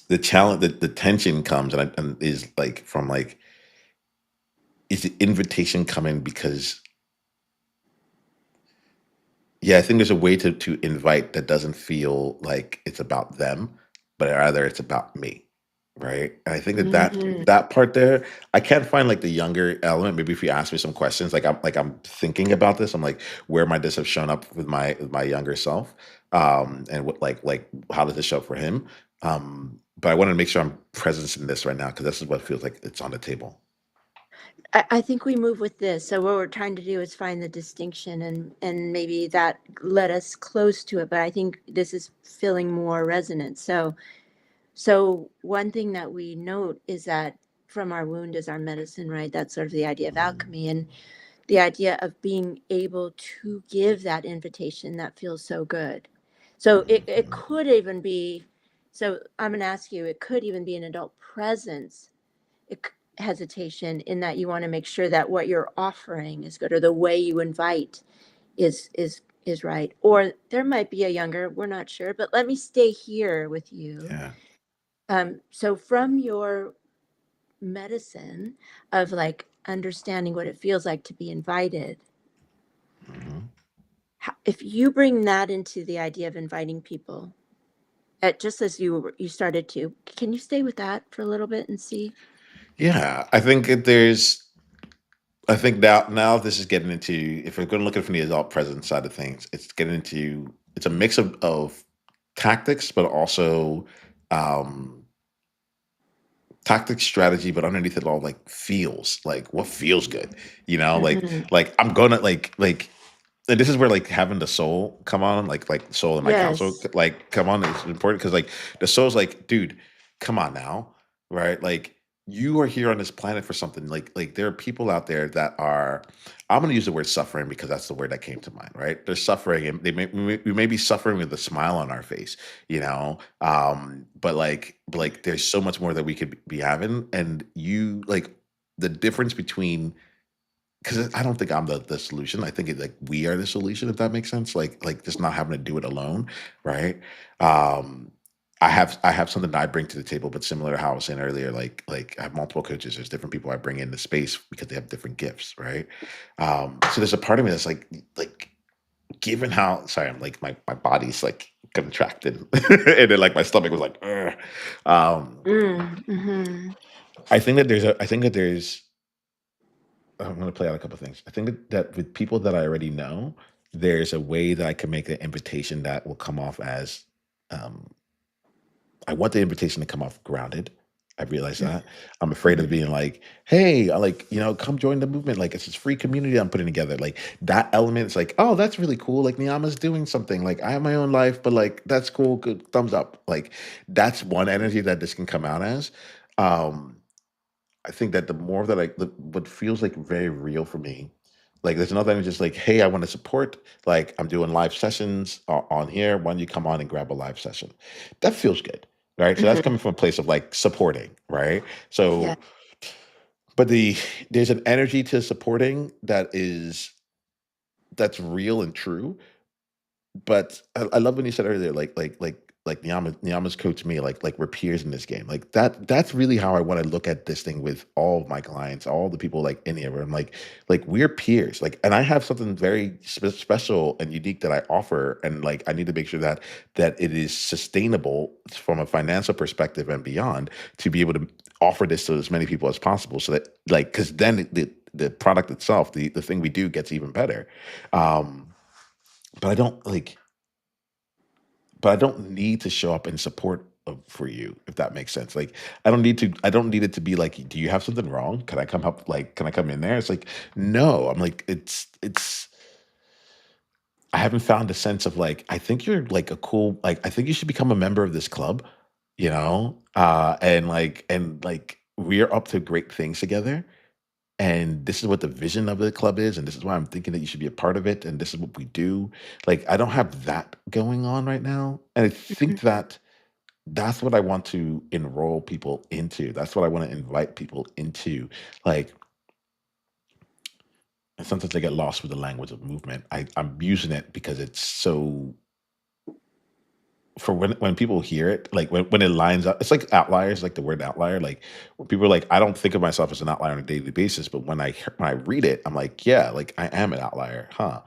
the challenge, the tension comes, and is like from like is the invitation coming because yeah, I think there's a way to invite that doesn't feel like it's about them, but rather it's about me, right? And I think Mm. that part there, I can't find like the younger element. Maybe if you ask me some questions, like I'm thinking about this, I'm like, where might this have shown up with my younger self, and what like how does this show up for him? But I want to make sure I'm present in this right now because this is what feels like it's on the table. I think we move with this. So what we're trying to do is find the distinction, and maybe that led us close to it, but I think this is feeling more resonant. So one thing that we note is that from our wound is our medicine, right? That's sort of the idea of alchemy, and the idea of being able to give that invitation that feels so good. So it Mhm. could even be, so I'm going to ask you, it could even be an adult presence hesitation in that you want to make sure that what you're offering is good, or the way you invite is right. Or there might be a younger, we're not sure, but let me stay here with you. Yeah. So from your medicine of like understanding what it feels like to be invited, Mhm. if you bring that into the idea of inviting people, just as you started to, can you stay with that for a little bit and see? Yeah, I think now this is getting into, if we're going to look at it from the adult presence side of things, it's a mix of tactics, but also um tactics, strategy, but underneath it all like feels like what feels good, Hmm. I'm gonna like and this is where like having the soul come on, like soul in my counsel, Yes. like come on, is important because like the soul's like, dude, come on now, right? Like you are here on this planet for something. Like there are people out there that are, I'm going to use the word suffering because that's the word that came to mind, right? They're suffering, and we may be suffering with a smile on our face, but like there's so much more that we could be having, and you like the difference between, because I don't think I'm the solution. I think like we are the solution, if that makes sense. Like just not having to do it alone, right? Um, I have something that I bring to the table, but similar to how I was saying earlier, like I have multiple coaches. There's different people I bring in the space because they have different gifts, right? So there's a part of me that's like given how, sorry, I'm like my body's like contracted, and then like my stomach was like, "Ugh." um, Mm-hmm. I think that there's I'm going to play out a couple of things. I think that with people that I already know, there's a way that I can make an invitation that will come off as, um, I want the invitation to come off grounded. I realize that. I'm afraid of Mm-hmm. being like, hey, come join the movement. Like, it's this free community I'm putting together. Like, that element is like, oh, that's really cool. Like, Niiamah's doing something. Like, I have my own life, but like, that's cool. Good thumbs up. Like, that's one energy that this can come out as. Um, I think that the more that what feels like very real for me, like there's another thing just like, hey, I want to support, like I'm doing live sessions on here. Why don't you come on and grab a live session? That feels good. right? So that's Hmm. coming from a place of like supporting, right? Yeah. So, but there's an energy to supporting that's real and true. But I love when you said earlier, like Niamah's coached me, like we're peers in this game. Like that's really how I want to look at this thing with all of my clients, all the people like in here. Where I'm like we're peers. Like, and I have something very special and unique that I offer, and like I need to make sure that it is sustainable from a financial perspective and beyond to be able to offer this to as many people as possible. So that like because then the product itself, the thing we do gets even better. Um, but I don't like but I don't need to show up and support for you, if that makes sense. Like I don't need it to be like, do you have something wrong? Can I come help? Like, can I come in there? It's like, no. I'm like, it's. I haven't found a sense of like, I think you're like a cool, like, I think you should become a member of this club, and like we're up to great things together. And this is what the vision of the club is, and this is why I'm thinking that you should be a part of it, and this is what we do. Like, I don't have that going on right now, and I think Hmm. that that's what I want to enroll people into. That's what I want to invite people into. Like, and sometimes I get lost with the language of movement. I'm using it because it's so for when people hear it, like when it lines up, it's like outliers, like the word outlier. Like when people are like, I don't think of myself as an outlier on a daily basis, but when I read it, I'm like, yeah, like I am an outlier, huh?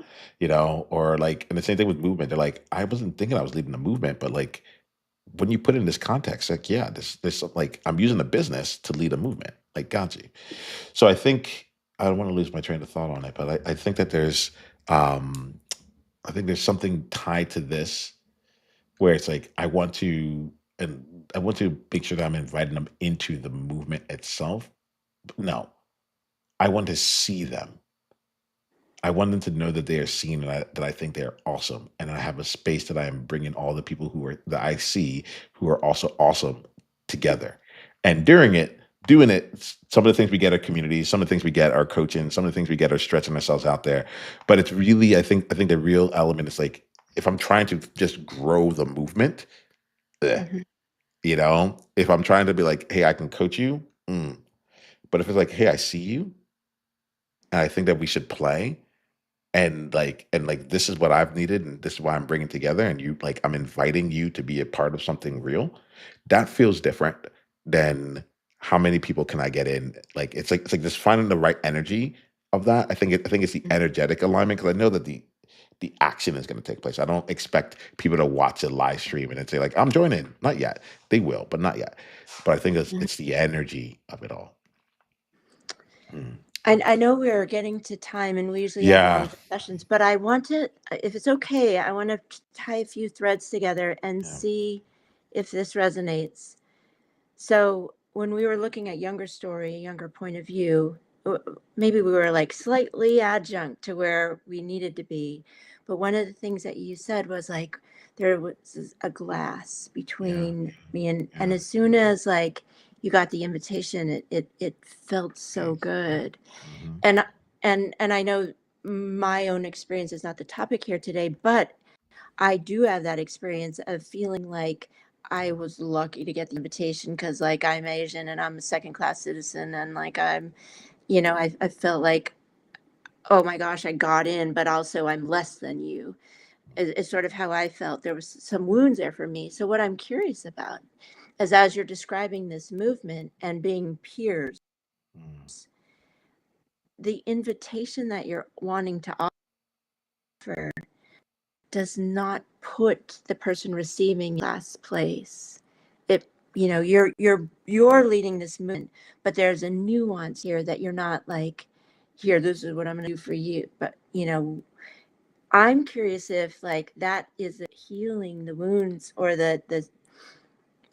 Or like, and the same thing with movement. They're like, I wasn't thinking I was leading the movement, but like when you put it in this context, like, yeah, like I'm using the business to lead a movement. Like, got you. So I don't want to lose my train of thought on it, but I think that um I think there's something tied to this where it's like I want to make sure that I'm inviting them into the movement itself. No, I want to see them. I want them to know that they are seen, and that I think they are awesome, and I have a space that I am bringing all the people who are that I see who are also awesome together. And during it, doing it, some of the things we get are communities, some of the things we get are coaching, some of the things we get are stretching ourselves out there. But it's really, I think the real element is like if I'm trying to just grow the movement, eh, Hmm. if I'm trying to be like, hey, I can coach you, but if it's like, hey, I see you, and I think that we should play and like this is what I've needed and this is why I'm bringing together and you like I'm inviting you to be a part of something real. That feels different than how many people can I get in. Like it's like just finding the right energy of that. I think it's the energetic alignment because I know that the action is going to take place. I don't expect people to watch a live stream and then say like I'm joining. Not yet. They will, but not yet. But I think it's the energy of it all. Mm. I know we're getting to time and we usually have Yeah. longer sessions, but I want to, if it's okay, I want to tie a few threads together and Yeah. see if this resonates. So when we were looking at younger story, younger point of view, maybe we were like slightly adjunct to where we needed to be. But one of the things that you said was like there was a glass Yeah. between me and Yeah. as soon as like you got the invitation, it felt so Peace. good. Mhm. And and I know my own experience is not the topic here today, but I do have that experience of feeling like I was lucky to get the invitation because, like, I'm Asian and I'm a second class citizen, and like, I felt like, oh my gosh, I got in, but also I'm less than you. Is sort of how I felt. There was some wounds there for me. So, what I'm curious about is as you're describing this movement and being peers, Mm. the invitation that you're wanting to offer does not put the person receiving last place. It you're leading this movement, but there's a nuance here that you're not like, here, this is what I'm gonna do for you. But I'm curious if like that is healing the wounds or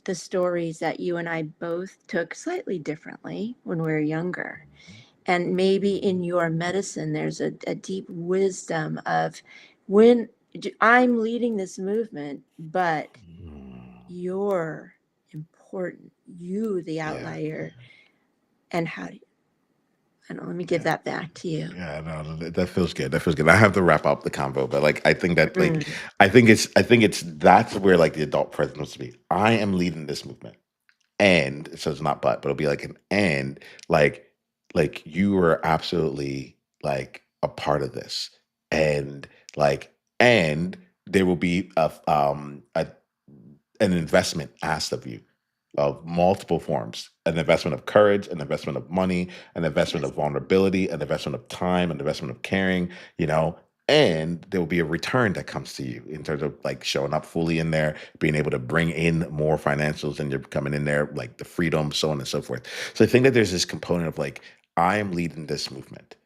the stories that you and I both took slightly differently when we were younger. And maybe in your medicine there's a deep wisdom of when I'm leading this movement, but Mm. you're important, you the Yeah. outlier. And how do you, I don't, let me give Yeah. that back to you. Yeah, no, that feels good. That feels good. I have to wrap up the convo, but like I think that like Mm, I think it's that's where like the adult presence wants to be. I am leading this movement. And so it's not but it'll be like an and like you are absolutely like a part of this. And like and there will be a an investment asked of you of multiple forms, an investment of courage, an investment of money, an investment yes. of vulnerability, an investment of time, an investment of caring, you know, and there will be a return that comes to you in terms of like showing up fully in there, being able to bring in more financials and you're coming in there, like the freedom, so on and so forth. So I think that there's this component of like, I am leading this movement.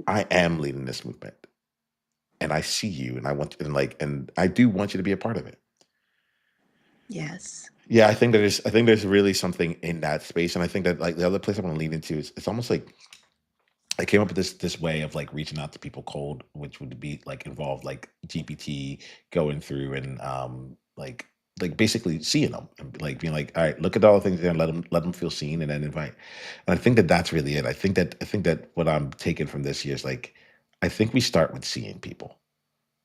I am leading this movement. And I see you and I want and like and I do want you to be a part of it. Yes. Yeah, I think there's really something in that space, and I think that like the other place I want to lean into is it's almost like I came up with this way of like reaching out to people cold, which would be like involve like GPT going through and like basically seeing them and like being like, all right, look at all the things there, and let them feel seen, and then invite. And I think that that's really it. I think that what I'm taking from this year is like, I think we start with seeing people,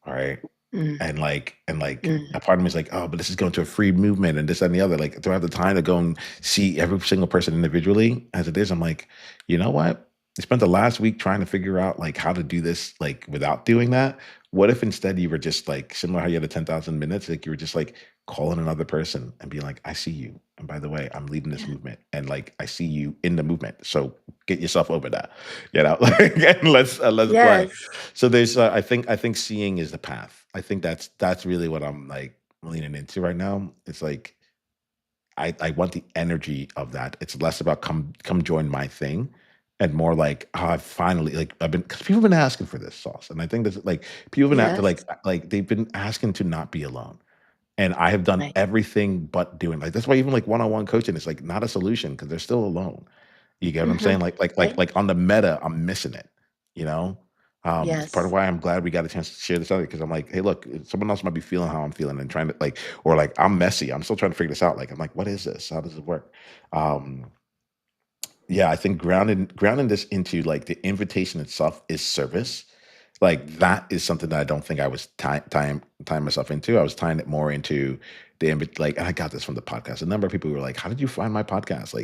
all right, Mm, and like mm, a part of me is like, oh, but this is going to a free movement and this that, and the other. Like, do I have the time to go and see every single person individually as it is? I'm like, you know what? I spent the last week trying to figure out like how to do this like without doing that. What if instead you were just like similar how you had the 10,000 minutes, like you were just like calling another person and being like, I see you. And by the way, I'm leading this yeah. movement and like I see you in the movement. So get yourself over that, you know, like, and let's play. Yes. So there's I think seeing is the path. I think that's really what I'm like leaning into right now. It's like I want the energy of that. It's less about come join my thing and more like oh, I've finally like I've been because people have been asking for this sauce. And I think that's like people have been Yes. like they've been asking to not be alone. And I have done Right. everything but doing like that's why even like one-on-one coaching is like not a solution because they're still alone. You get what I'm Hmm. saying? Right. Like on the meta, I'm missing it, you know? It's part of Yes. why I'm glad we got a chance to share this other because I'm like, hey, look, someone else might be feeling how I'm feeling and trying to like, or like I'm messy. I'm still trying to figure this out. Like, I'm like, what is this? How does it work? Um, yeah, I think grounding this into like the invitation itself is service. Like that is something that I don't think I was tying myself into. I was tying it more into like, and I got this from the podcast. A number of people were like, "How did you find my podcast?"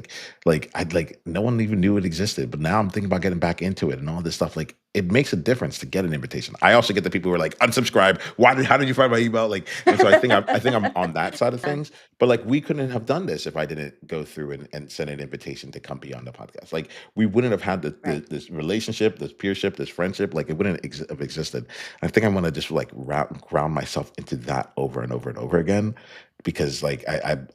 Like I'd like no one even knew it existed, but now I'm thinking about getting back into it and all this stuff. Like it makes a difference to get an invitation. I also get the people who are like, "Unsubscribe." How did you find my email? Like, and so I think I'm on that side of Yeah. things. But like we couldn't have done this if I didn't go through and send an invitation to come be on the podcast. Like we wouldn't have had Right. this relationship, this peership, this friendship. Like it wouldn't have existed. I think I want to just like ground myself into that over and over and over again, because like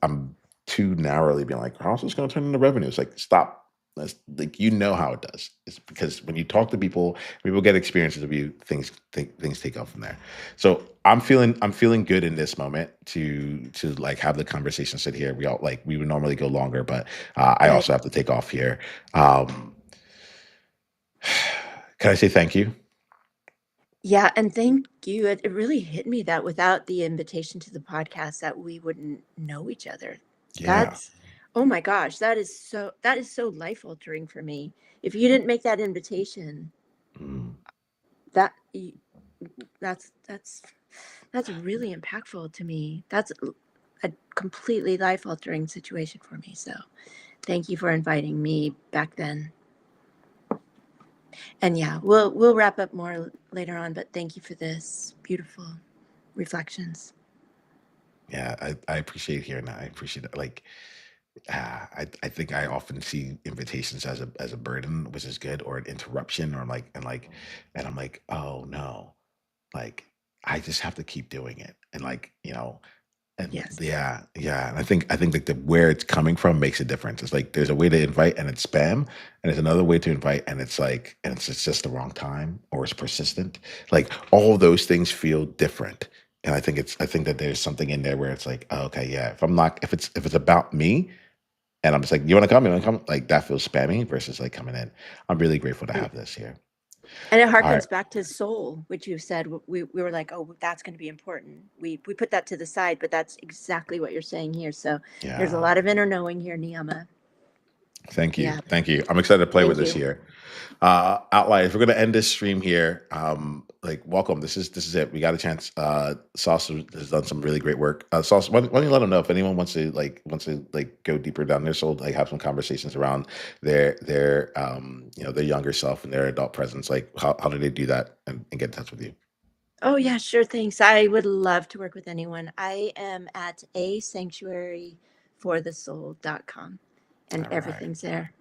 I'm too narrowly being like, how's this going to turn into revenue? It's like stop. That's like you know how it does. It's because when you talk to people, people get experiences of you. Things take off from there. So I'm feeling good in this moment to like have the conversation. Sit here. We all like we would normally go longer, but I Right. also have to take off here. Um, can I say thank you? Yeah, and thank you. It really hit me that without the invitation to the podcast that we wouldn't know each other. Yeah. That's oh my gosh, that is so life altering for me. If you didn't make that invitation, Mm. that y- that's that's really impactful to me. That's a completely life altering situation for me. So, thank you for inviting me back then. And yeah, we'll wrap up more later on, but thank you for this beautiful reflections. Yeah, I appreciate hearing that. I appreciate it. Like, I think I often see invitations as a burden, which is good, or an interruption, or like, and I'm like, oh no, like I just have to keep doing it, and like, you know, and Yes. yeah, and I think like the where it's coming from makes a difference. It's like there's a way to invite and it's spam, and there's another way to invite and it's like and it's just the wrong time or it's persistent. Like all those things feel different. And I think that there's something in there where it's like, oh, okay, yeah. If I'm not if it's about me and I'm just like, you want to come? You want to come? Like that feels spammy versus like coming in. I'm really grateful to And, have this here. and it All right. harkens back to soul, which you said. We were like, oh, that's going to be important. We put that to the side, but that's exactly what you're saying here. So there's a Yeah. lot of inner knowing here, Niyama. Thank you. Yeah. Thank you. I'm excited to play with Thank this you. here. Outliers. We're gonna end this stream here. Like welcome. This is it. We got a chance. Sauce has done some really great work. Sauce, why don't you let them know if anyone wants to like go deeper down their soul, like have some conversations around their younger self and their adult presence. Like how do they do that and get in touch with you? Oh, yeah, sure. Thanks. I would love to work with anyone. I am at a sanctuaryforthesoul.com and All right. everything's there.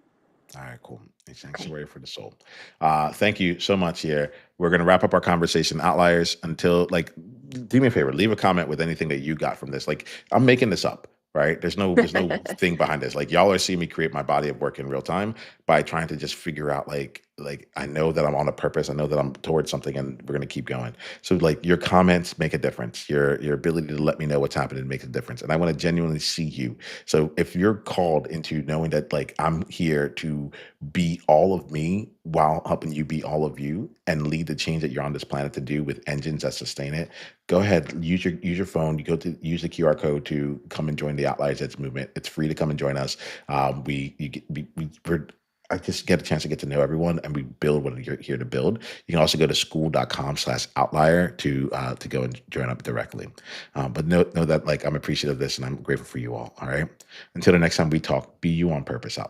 All right, cool. A Okay. sanctuary for the soul. Thank you so much here. We're going to wrap up our conversation. Outliers, until like, do me a favor, leave a comment with anything that you got from this. Like, I'm making this up, right? There's no thing behind this. Like, y'all are seeing me create my body of work in real time by trying to just figure out like I know that I'm on a purpose. I know that I'm towards something, and we're going to keep going. So like your comments make a difference. Your ability to let me know what's happening makes a difference, and I want to genuinely see you. So if you're called into knowing that like I'm here to be all of me while helping you be all of you and lead the change that you're on this planet to do with engines that sustain it, go ahead, use your phone. You go to use the QR code to come and join the Outliers Edge movement. It's free to come and join us. We you get we're I just get a chance to get to know everyone, and we build what you're here to build. You can also go to school.com/outlier to go and join up directly. But know that like I'm appreciative of this, and I'm grateful for you all. All right. Until the next time we talk, be you on purpose. Out.